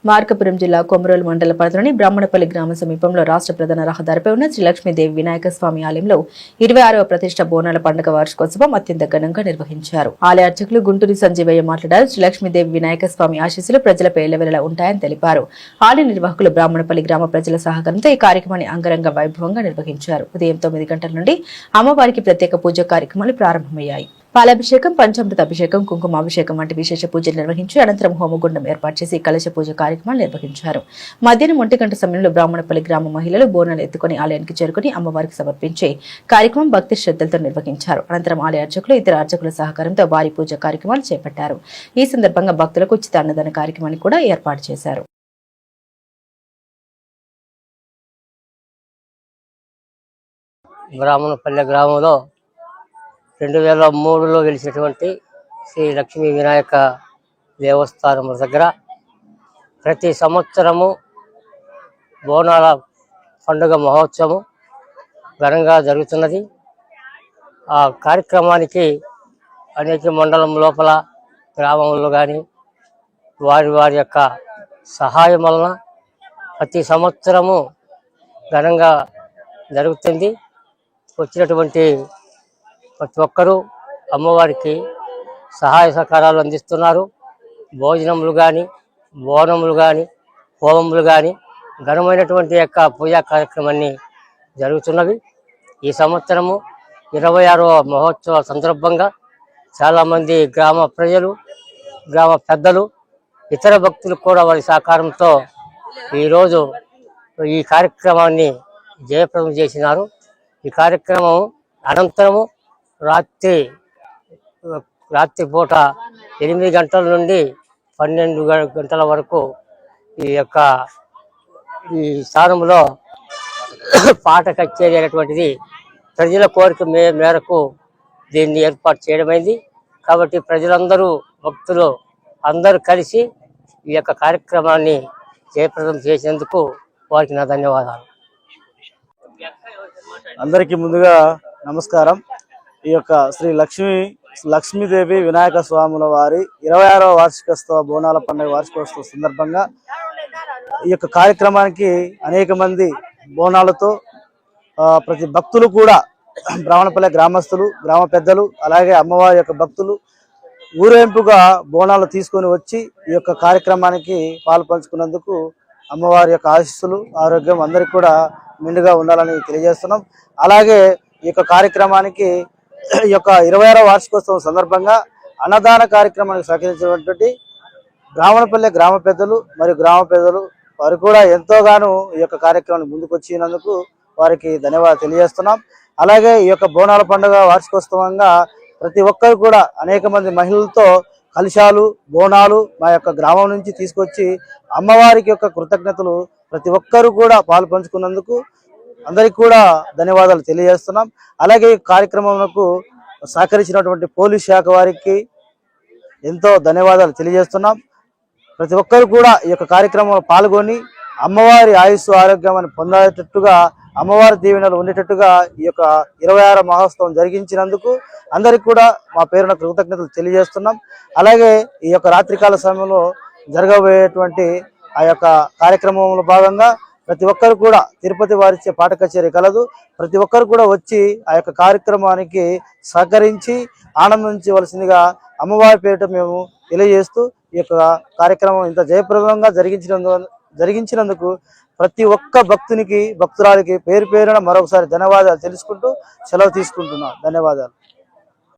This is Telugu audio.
మార్కాపురం జిల్లా కొమరోలు మండల పరిధిలోని బ్రాహ్మణపల్లి గ్రామ సమీపంలో రాష్ట్ర ప్రధాన రహదారిపై ఉన్న శ్రీ లక్ష్మీదేవి వినాయక స్వామి ఆలయంలో 26వ ప్రతిష్ట బోనాల పండుగ వార్షికోత్సవం అత్యంత ఘనంగా నిర్వహించారు. ఆలయ అర్చకులు గుంటూరి సంజీవయ్య మాట్లాడారు. శ్రీ లక్ష్మీదేవి వినాయక స్వామి ఆశీస్సులు ప్రజలపై ఎల్లవెల్లలా ఉంటాయని తెలిపారు. ఆలయ నిర్వాహకులు బ్రాహ్మణపల్లి గ్రామ ప్రజల సహకారంతో ఈ కార్యక్రమాన్ని అంగరంగ వైభవంగా నిర్వహించారు. ఉదయం 9 గంటల నుండి అమ్మవారికి ప్రత్యేక పూజ కార్యక్రమాలు ప్రారంభమయ్యాయి. పాలాభిషేకం, పంచామృత అభిషేకం, కుంకుమాభిషేకం వంటి విశేష పూజలు నిర్వహించి అనంతరం హోమగుండం ఏర్పాటు చేసి కలశ పూజ కార్యక్రమాలు నిర్వహించారు. మధ్యాహ్నం 1 గంట సమయంలో బ్రాహ్మణపల్లి గ్రామ మహిళలు బోనాలు ఎత్తుకుని ఆలయానికి చేరుకుని అమ్మవారికి సమర్పించే కార్యక్రమం భక్తి శ్రద్ధలతో నిర్వహించారు. అనంతరం ఆలయ అర్చకులు ఇతర అర్చకుల సహకారంతో భారీ పూజ కార్యక్రమాలు చేపట్టారు. ఈ సందర్భంగా భక్తులకు ఉచిత అన్నదాన కార్యక్రమాన్ని కూడా ఏర్పాటు చేశారు. బ్రాహ్మణపల్లి గ్రామంలో 2003లో వెలిసినటువంటి శ్రీ లక్ష్మీ వినాయక దేవస్థానం దగ్గర ప్రతి సంవత్సరము బోనాల పండుగ మహోత్సవం ఘనంగా జరుగుతున్నది. ఆ కార్యక్రమానికి అనేక మండలం లోపల గ్రామంలో కానీ వారి యొక్క సహాయం వలన ప్రతి సంవత్సరము ఘనంగా జరుగుతుంది. వచ్చినటువంటి ప్రతి ఒక్కరూ అమ్మవారికి సహాయ సహకారాలు అందిస్తున్నారు. భోజనములు కానీ, బోనములు కానీ, హోమములు కానీ ఘనమైనటువంటి యొక్క పూజా కార్యక్రమాన్ని జరుగుతున్నవి. ఈ సంవత్సరము 26వ మహోత్సవ సందర్భంగా చాలామంది గ్రామ ప్రజలు, గ్రామ పెద్దలు, ఇతర భక్తులు కూడా వారి సహకారంతో ఈరోజు ఈ కార్యక్రమాన్ని జయప్రదం చేసినారు. ఈ కార్యక్రమం అనంతరము రాత్రి పూట 8 గంటల నుండి 12 గంటల వరకు ఈ స్థానంలో పాట కచేరీ అనేటువంటిది ప్రజల కోరిక మేరకు దీన్ని ఏర్పాటు చేయడమైంది. కాబట్టి ప్రజలందరూ, భక్తులు అందరూ కలిసి ఈ యొక్క కార్యక్రమాన్ని జయప్రదం చేసేందుకు వారికి నా ధన్యవాదాలు. అందరికీ ముందుగా నమస్కారం. ఈ యొక్క శ్రీ లక్ష్మీదేవి వినాయక స్వాముల వారి 26వ వార్షికోత్సవ బోనాల పండుగ వార్షికోత్సవ సందర్భంగా ఈ యొక్క కార్యక్రమానికి అనేక మంది బోనాలతో ప్రతి భక్తులు కూడా బ్రాహ్మణపల్లి గ్రామస్తులు, గ్రామ పెద్దలు, అలాగే అమ్మవారి యొక్క భక్తులు ఊరేంపుగా బోనాలు తీసుకొని వచ్చి ఈ యొక్క కార్యక్రమానికి పాల్పంచుకున్నందుకు అమ్మవారి యొక్క ఆశీస్సులు, ఆరోగ్యం అందరికీ కూడా మెండుగా ఉండాలని తెలియజేస్తున్నాం. అలాగే ఈ యొక్క కార్యక్రమానికి ఈ యొక్క 26వ వార్షికోత్సవం సందర్భంగా అన్నదాన కార్యక్రమానికి సహకరించినటువంటి బ్రాహ్మణపల్లి గ్రామ పెద్దలు మరియు గ్రామ పెద్దలు వారు కూడా ఎంతోగానో ఈ యొక్క కార్యక్రమానికి ముందుకు వచ్చినందుకు వారికి ధన్యవాదాలు తెలియజేస్తున్నాం. అలాగే ఈ యొక్క బోనాల పండుగ వార్షికోత్సవంగా ప్రతి ఒక్కరు కూడా అనేక మంది మహిళలతో కలశాలు, బోనాలు మా యొక్క గ్రామం నుంచి తీసుకొచ్చి అమ్మవారికి యొక్క కృతజ్ఞతలు ప్రతి ఒక్కరు కూడా పాలు పంచుకున్నందుకు అందరికీ కూడా ధన్యవాదాలు తెలియజేస్తున్నాం. అలాగే ఈ కార్యక్రమంకు సహకరించినటువంటి పోలీస్ శాఖ వారికి ఎంతో ధన్యవాదాలు తెలియజేస్తున్నాం. ప్రతి ఒక్కరు కూడా ఈ యొక్క కార్యక్రమంలో పాల్గొని అమ్మవారి ఆయుస్సు, ఆరోగ్యాన్ని పొందేటట్టుగా, అమ్మవారి దీవెనలు ఉండేటట్టుగా ఈ యొక్క 26వ మహోత్సవం జరిగించినందుకు అందరికి కూడా మా పేరున కృతజ్ఞతలు తెలియజేస్తున్నాం. అలాగే ఈ యొక్క రాత్రికాల సమయంలో జరగబోయేటువంటి ఆ యొక్క కార్యక్రమంలో భాగంగా ప్రతి ఒక్కరు కూడా తిరుపతి వారిచ్చే పాట కచేరీ కలదు. ప్రతి ఒక్కరు కూడా వచ్చి ఆ యొక్క కార్యక్రమానికి సహకరించి ఆనందించవలసిందిగా అమ్మవారి పేరిట మేము తెలియజేస్తూ ఈ యొక్క కార్యక్రమం ఇంత జయప్రదంగా జరిగించినందుకు ప్రతి ఒక్క భక్తురాలికి పేరు పేరున మరొకసారి ధన్యవాదాలు తెలుసుకుంటూ సెలవు తీసుకుంటున్నాం. ధన్యవాదాలు.